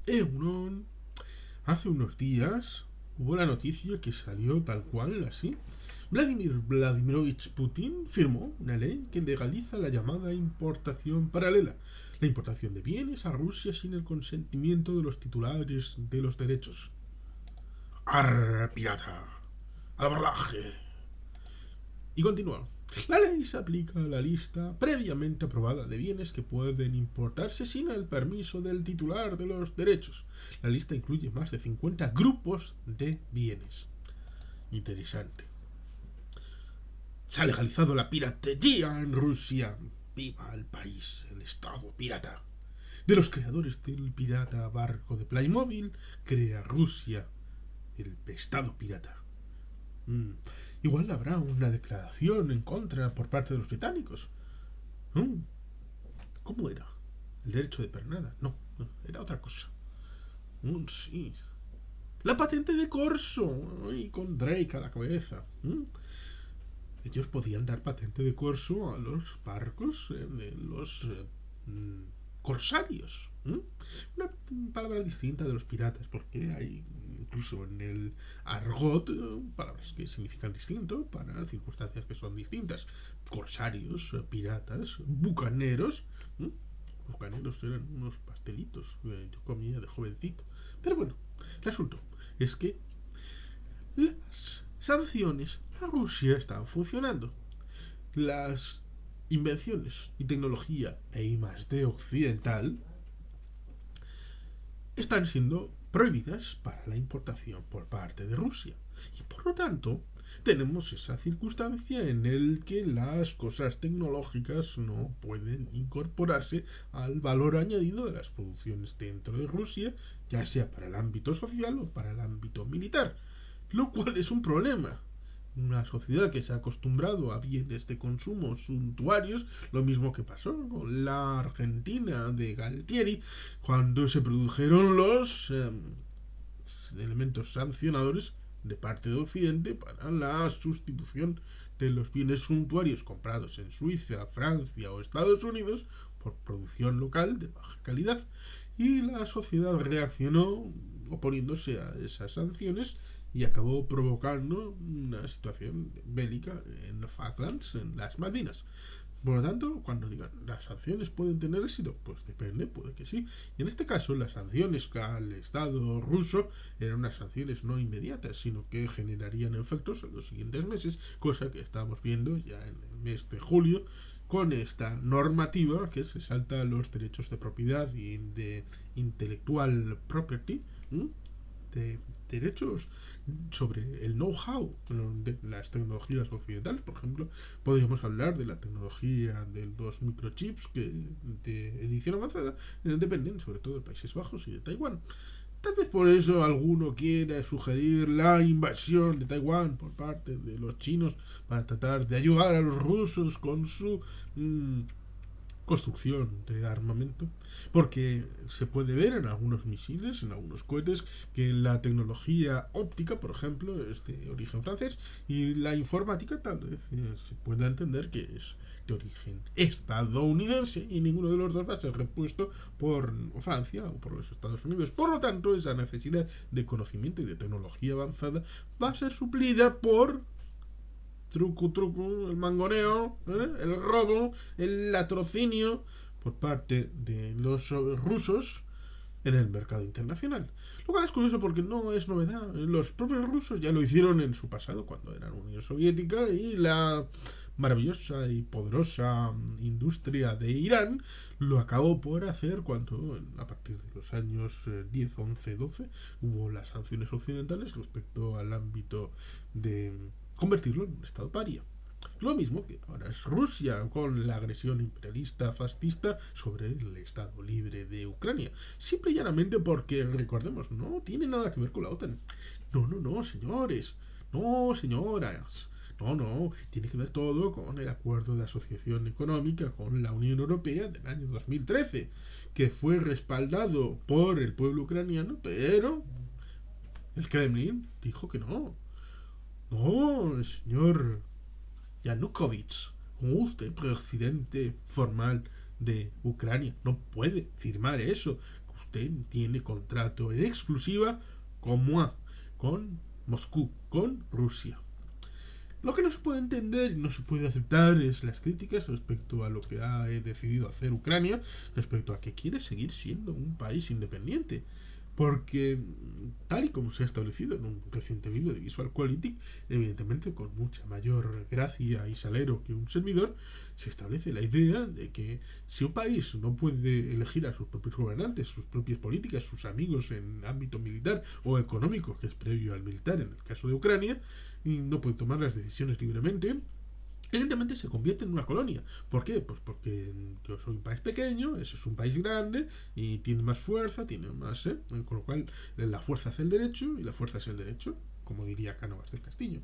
Euron. Hace unos días hubo la noticia que salió tal cual, así. Vladimir Vladimirovich Putin firmó una ley que legaliza la llamada importación paralela, la importación de bienes a Rusia sin el consentimiento de los titulares de los derechos. ¡Arr, pirata! ¡Al abordaje! Y continúa. La ley se aplica a la lista previamente aprobada de bienes que pueden importarse sin el permiso del titular de los derechos. La lista incluye más de 50 grupos de bienes. Interesante. Se ha legalizado la piratería en Rusia. ¡Viva el país, el Estado pirata! De los creadores del pirata barco de Playmobil, crea Rusia el Estado pirata. Mm. Igual habrá una declaración en contra por parte de los británicos. Mm. ¿Cómo era? ¿El derecho de pernada? No, no, era otra cosa. Sí. La patente de corso. Y con Drake a la cabeza. Ellos podían dar patente de corso a los barcos de los corsarios. Una palabra distinta de los piratas, porque hay incluso en el argot palabras que significan distinto para circunstancias que son distintas. Corsarios, piratas, bucaneros. ¿Mm? Bucaneros eran unos pastelitos que yo comía de jovencito. Pero bueno, el asunto es que las sanciones a Rusia están funcionando. Las invenciones y tecnología e I+D occidental están siendo prohibidas para la importación por parte de Rusia. Y por lo tanto, tenemos esa circunstancia en el que las cosas tecnológicas no pueden incorporarse al valor añadido de las producciones dentro de Rusia, ya sea para el ámbito social o para el ámbito militar, lo cual es un problema. Una sociedad que se ha acostumbrado a bienes de consumo suntuarios, lo mismo que pasó con la Argentina de Galtieri, cuando se produjeron los elementos sancionadores de parte de Occidente para la sustitución de los bienes suntuarios comprados en Suiza, Francia o Estados Unidos por producción local de baja calidad. Y la sociedad reaccionó oponiéndose a esas sanciones y acabó provocando una situación bélica en Falklands, en las Malvinas. Por lo tanto, cuando digan las sanciones pueden tener éxito, pues depende, puede que sí. Y en este caso, las sanciones al Estado ruso eran unas sanciones no inmediatas, sino que generarían efectos en los siguientes meses, cosa que estamos viendo ya en el mes de julio con esta normativa que se salta los derechos de propiedad y de intelectual property, de derechos sobre el know-how de las tecnologías occidentales. Por ejemplo, podríamos hablar de la tecnología de los microchips de edición avanzada dependen sobre todo de Países Bajos y de Taiwán. Tal vez por eso alguno quiera sugerir la invasión de Taiwán por parte de los chinos para tratar de ayudar a los rusos con su construcción de armamento, porque se puede ver en algunos misiles, en algunos cohetes, que la tecnología óptica, por ejemplo, es de origen francés y la informática tal vez se pueda entender que es de origen estadounidense y ninguno de los dos va a ser repuesto por Francia o por los Estados Unidos. Por lo tanto, esa necesidad de conocimiento y de tecnología avanzada va a ser suplida por truco, el mangoneo, el robo, el latrocinio por parte de los rusos en el mercado internacional. Lo cual es curioso porque no es novedad. Los propios rusos ya lo hicieron en su pasado cuando eran Unión Soviética y la maravillosa y poderosa industria de Irán lo acabó por hacer cuando a partir de los años 10, 11, 12 hubo las sanciones occidentales respecto al ámbito de convertirlo en un estado paria. Lo mismo que ahora es Rusia con la agresión imperialista fascista sobre el Estado libre de Ucrania. Simple y llanamente porque, recordemos, no tiene nada que ver con la OTAN. No, no, no, señores. No, señoras. No, no, tiene que ver todo con el acuerdo de asociación económica con la Unión Europea del año 2013, que fue respaldado por el pueblo ucraniano, pero el Kremlin dijo que no. No, el señor Yanukovych, usted, presidente formal de Ucrania, no puede firmar eso. usted tiene contrato en exclusiva con moi, con Moscú, con Rusia. Lo que no se puede entender y no se puede aceptar es las críticas respecto a lo que ha decidido hacer Ucrania, respecto a que quiere seguir siendo un país independiente. Porque, tal y como se ha establecido en un reciente vídeo de Visual Quality, evidentemente con mucha mayor gracia y salero que un servidor, se establece la idea de que si un país no puede elegir a sus propios gobernantes, sus propias políticas, sus amigos en ámbito militar o económico, que es previo al militar en el caso de Ucrania, y no puede tomar las decisiones libremente, evidentemente se convierte en una colonia. ¿Por qué? Pues porque yo soy un país pequeño, ese es un país grande y tiene más fuerza, tiene más, con lo cual la fuerza hace el derecho y la fuerza es el derecho, como diría Cánovas del Castillo.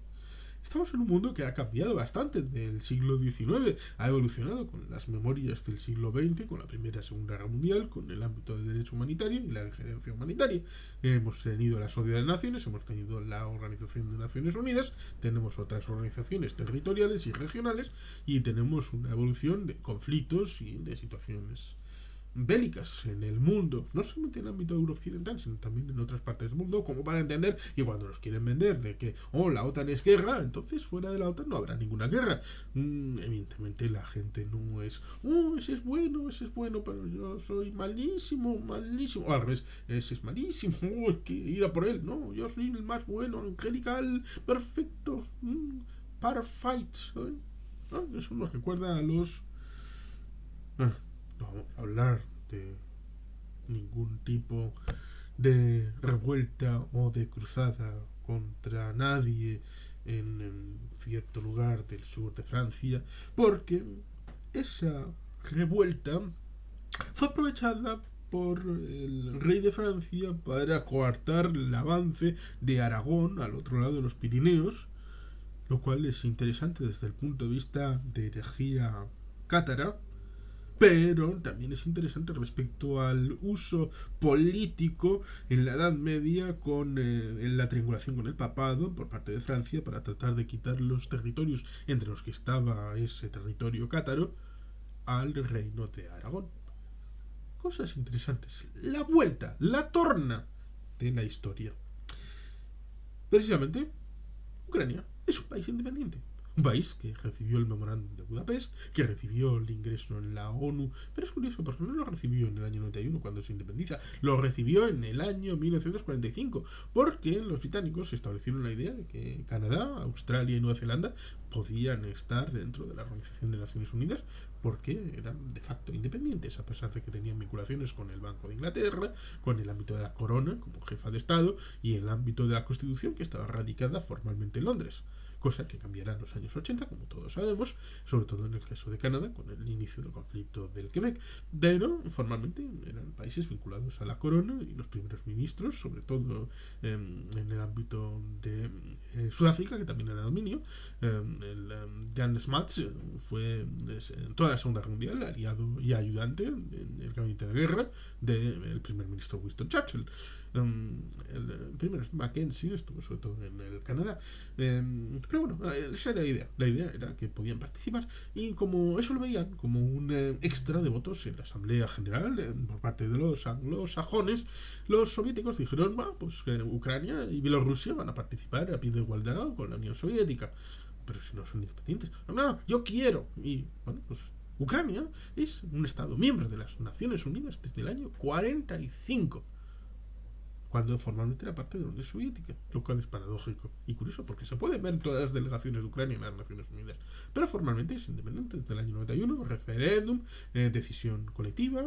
Estamos en un mundo que ha cambiado bastante del siglo XIX, ha evolucionado con las memorias del siglo XX, con la Primera y Segunda Guerra Mundial, con el ámbito del derecho humanitario y la injerencia humanitaria. Hemos tenido la Sociedad de Naciones, hemos tenido la Organización de Naciones Unidas, tenemos otras organizaciones territoriales y regionales y tenemos una evolución de conflictos y de situaciones bélicas en el mundo, no solamente en el ámbito eurooccidental, sino también en otras partes del mundo, como para entender que cuando nos quieren vender de que, la OTAN es guerra, entonces fuera de la OTAN no habrá ninguna guerra. Evidentemente la gente no es, ese es bueno, pero yo soy malísimo, malísimo. O al revés, ese es malísimo, hay que ir a por él. No, yo soy el más bueno, angelical, perfecto, perfect. ¿No? Eso nos recuerda a los... no vamos a hablar de ningún tipo de revuelta o de cruzada contra nadie en cierto lugar del sur de Francia, porque esa revuelta fue aprovechada por el rey de Francia para coartar el avance de Aragón al otro lado de los Pirineos, lo cual es interesante desde el punto de vista de herejía cátara, pero también es interesante respecto al uso político en la Edad Media con la triangulación con el papado por parte de Francia para tratar de quitar los territorios entre los que estaba ese territorio cátaro al reino de Aragón. Cosas interesantes. La vuelta, la torna de la historia. Precisamente, Ucrania es un país independiente. Un país que recibió el memorándum de Budapest, que recibió el ingreso en la ONU, pero es curioso porque no lo recibió en el año 91 cuando se independiza, lo recibió en el año 1945, porque los británicos establecieron la idea de que Canadá, Australia y Nueva Zelanda podían estar dentro de la Organización de Naciones Unidas porque eran de facto independientes, a pesar de que tenían vinculaciones con el Banco de Inglaterra, con el ámbito de la corona como jefa de Estado y el ámbito de la Constitución que estaba radicada formalmente en Londres, cosa que cambiará en los años 80, como todos sabemos, sobre todo en el caso de Canadá, con el inicio del conflicto del Quebec. Pero formalmente eran países vinculados a la corona y los primeros ministros, sobre todo en el ámbito de Sudáfrica, que también era dominio. Jan Smuts fue en toda la Segunda Guerra Mundial aliado y ayudante en el gabinete de guerra del primer ministro Winston Churchill. El primer Mackenzie estuvo sobre todo en el Canadá. Pero bueno, esa era la idea. La idea era que podían participar y como eso lo veían como un extra de votos en la Asamblea General por parte de los anglosajones, los soviéticos dijeron, pues Ucrania y Bielorrusia van a participar a pie de igualdad con la Unión Soviética. Pero si no son independientes. No, yo quiero. Y bueno, pues Ucrania es un Estado miembro de las Naciones Unidas desde el año 45, cuando formalmente era parte de la Unión Soviética, lo cual es paradójico y curioso porque se pueden ver todas las delegaciones de Ucrania en las Naciones Unidas, pero formalmente es independiente desde el año 91, referéndum, decisión colectiva,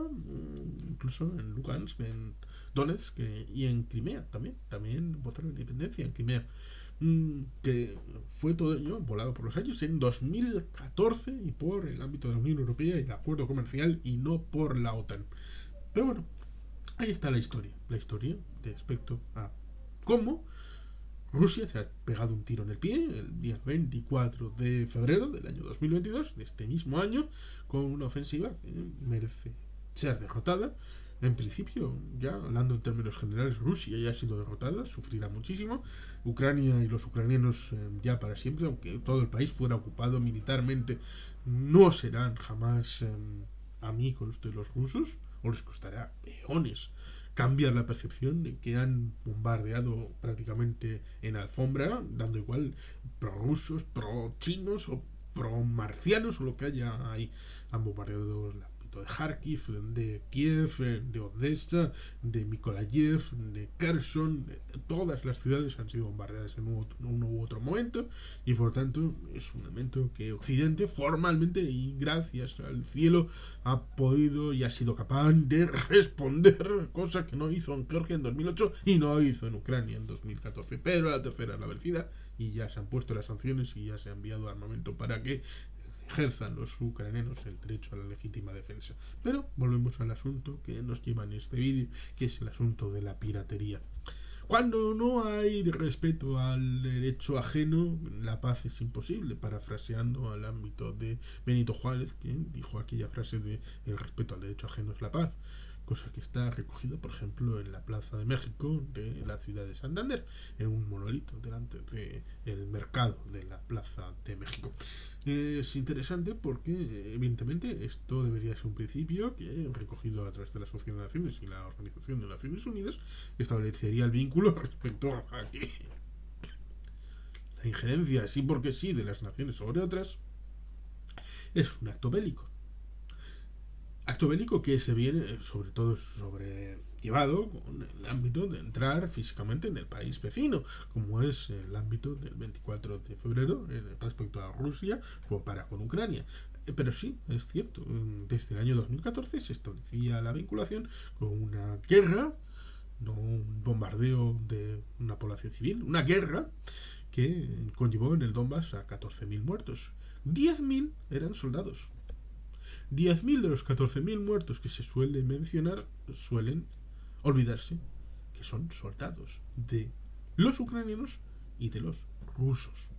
incluso en Lugansk, en Donetsk y en Crimea también votaron independencia en Crimea, que fue todo ello volado por los años en 2014 y por el ámbito de la Unión Europea y el acuerdo comercial y no por la OTAN. Pero bueno, ahí está la historia respecto a cómo Rusia se ha pegado un tiro en el pie el día 24 de febrero del año 2022, de este mismo año, con una ofensiva que merece ser derrotada. En principio, ya hablando en términos generales, Rusia ya ha sido derrotada, sufrirá muchísimo. Ucrania y los ucranianos ya para siempre, aunque todo el país fuera ocupado militarmente, no serán jamás amigos de los rusos, o les costará eones cambiar la percepción de que han bombardeado prácticamente en alfombra, dando igual pro rusos, pro chinos o pro marcianos o lo que haya ahí. Han bombardeado el ámbito de Kharkiv, de Kiev, de Odessa, de Mykolaiv, de Kherson. Todas las ciudades han sido bombardeadas en uno u otro momento y por tanto es un elemento que Occidente formalmente y gracias al cielo ha podido y ha sido capaz de responder, cosa que no hizo en Georgia en 2008 y no hizo en Ucrania en 2014. Pero la tercera es la vencida y ya se han puesto las sanciones y ya se ha enviado armamento para que ejerzan los ucranianos el derecho a la legítima defensa. Pero volvemos al asunto que nos lleva en este vídeo, que es el asunto de la piratería. Cuando no hay respeto al derecho ajeno, la paz es imposible, parafraseando al ámbito de Benito Juárez, que dijo aquella frase de el respeto al derecho ajeno es la paz, cosa que está recogida, por ejemplo, en la Plaza de México de la ciudad de Santander, en un monolito delante del mercado de la Plaza de México. Es interesante porque, evidentemente, esto debería ser un principio que, recogido a través de la Asociación de Naciones y la Organización de Naciones Unidas, establecería el vínculo respecto a que la injerencia, así porque sí, de las naciones sobre otras, es un acto bélico. Acto bélico que se viene, sobre todo, sobrellevado con el ámbito de entrar físicamente en el país vecino, como es el ámbito del 24 de febrero respecto a Rusia o para con Ucrania. Pero sí, es cierto, desde el año 2014 se establecía la vinculación con una guerra, no un bombardeo de una población civil, una guerra que conllevó en el Donbass a 14.000 muertos. 10.000 eran soldados. 10.000 de los 14.000 muertos que se suele mencionar suelen olvidarse que son soldados de los ucranianos y de los rusos.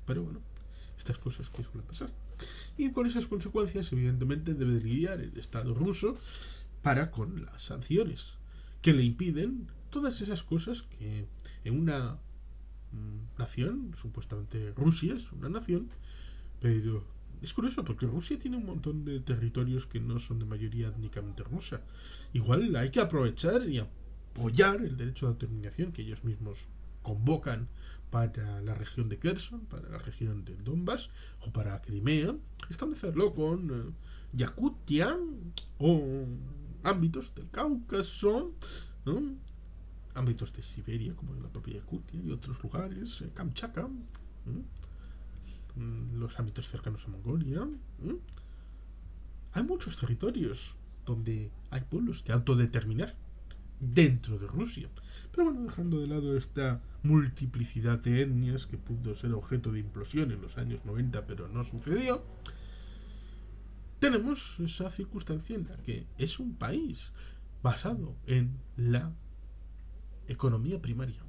Pero bueno, estas cosas que suelen pasar. Y con esas consecuencias, evidentemente, debe lidiar el Estado ruso para con las sanciones que le impiden todas esas cosas que en una nación, supuestamente Rusia es una nación, pero es curioso porque Rusia tiene un montón de territorios que no son de mayoría étnicamente rusa. Igual hay que aprovechar y apoyar el derecho de autodeterminación que ellos mismos convocan para la región de Kherson, para la región del Donbass o para Crimea, establecerlo con Yakutia o ámbitos del Cáucaso, ¿no? Ámbitos de Siberia como la propia Yakutia y otros lugares, Kamchatka, ¿no? Los ámbitos cercanos a Mongolia. Hay muchos territorios donde hay pueblos que autodeterminar dentro de Rusia. Pero bueno, dejando de lado esta multiplicidad de etnias que pudo ser objeto de implosión en los años 90 pero no sucedió, tenemos esa circunstancia en la que es un país basado en la economía primaria,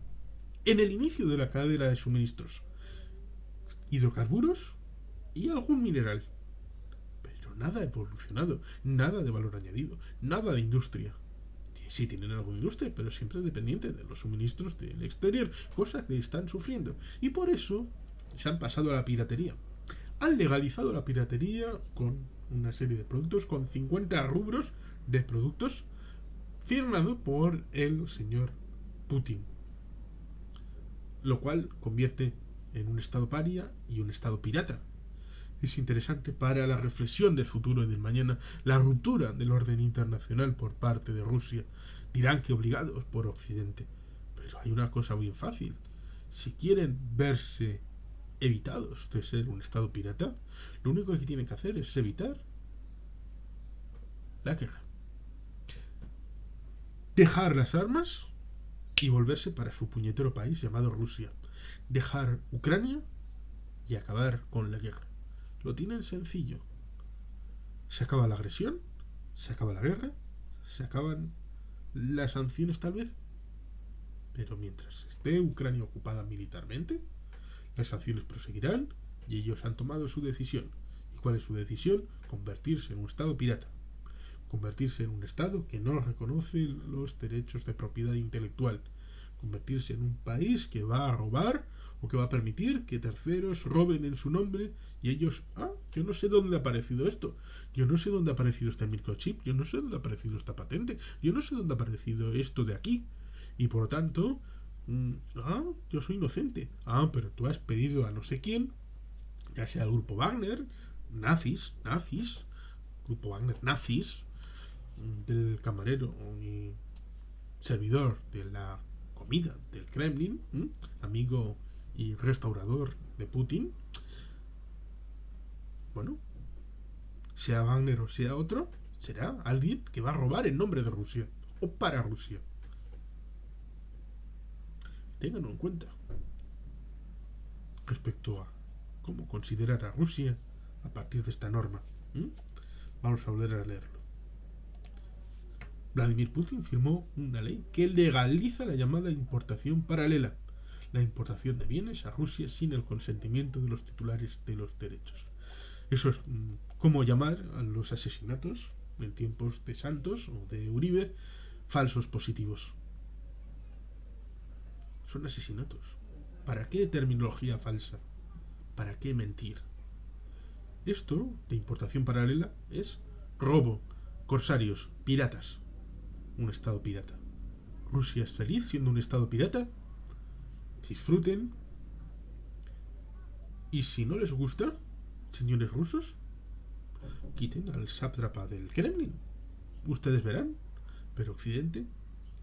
en el inicio de la cadena de suministros, hidrocarburos y algún mineral. Pero nada evolucionado, nada de valor añadido, nada de industria. Sí tienen algo de industria, pero siempre dependiente de los suministros del exterior, cosa que están sufriendo. Y por eso se han pasado a la piratería. Han legalizado la piratería con una serie de productos, con 50 rubros de productos firmado por el señor Putin. Lo cual convierte en un estado paria y un estado pirata. Es interesante para la reflexión del futuro y del mañana la ruptura del orden internacional por parte de Rusia. Dirán que obligados por Occidente. Pero hay una cosa muy fácil. Si quieren verse evitados de ser un estado pirata, lo único que tienen que hacer es evitar la guerra. Dejar las armas y volverse para su puñetero país llamado Rusia. Dejar Ucrania y acabar con la guerra. Lo tienen sencillo. Se acaba la agresión, se acaba la guerra, se acaban las sanciones tal vez, pero mientras esté Ucrania ocupada militarmente, las sanciones proseguirán y ellos han tomado su decisión. ¿Y cuál es su decisión? Convertirse en un estado pirata. Convertirse en un estado que no reconoce los derechos de propiedad intelectual. Convertirse en un país que va a robar o que va a permitir que terceros roben en su nombre y ellos, yo no sé dónde ha aparecido esto, yo no sé dónde ha aparecido este microchip, yo no sé dónde ha aparecido esta patente, yo no sé dónde ha aparecido esto de aquí, y por lo tanto, yo soy inocente, pero tú has pedido a no sé quién, ya sea el grupo Wagner, nazis, grupo Wagner nazis, del camarero y servidor de la comida del Kremlin, amigo y restaurador de Putin, bueno, sea Wagner o sea otro, será alguien que va a robar en nombre de Rusia o para Rusia. Ténganlo en cuenta respecto a cómo considerar a Rusia a partir de esta norma. Vamos a volver a leerlo. Vladimir Putin firmó una ley que legaliza la llamada importación paralela, la importación de bienes a Rusia sin el consentimiento de los titulares de los derechos. Eso es como llamar a los asesinatos en tiempos de Santos o de Uribe falsos positivos. Son asesinatos. ¿Para qué terminología falsa? ¿Para qué mentir? Esto de importación paralela es robo, corsarios, piratas. Un estado pirata. Rusia es feliz siendo un estado pirata. Disfruten. Y si no les gusta, señores rusos, quiten al sátrapa del Kremlin. Ustedes verán. Pero Occidente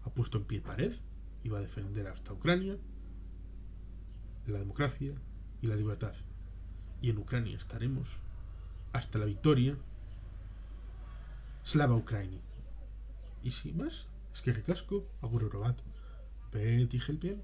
ha puesto en pie pared y va a defender hasta Ucrania, la democracia y la libertad. Y en Ucrania estaremos hasta la victoria. Slava Ukraini. Y sin más, es que ricasco, agur orobat, bet y helpien.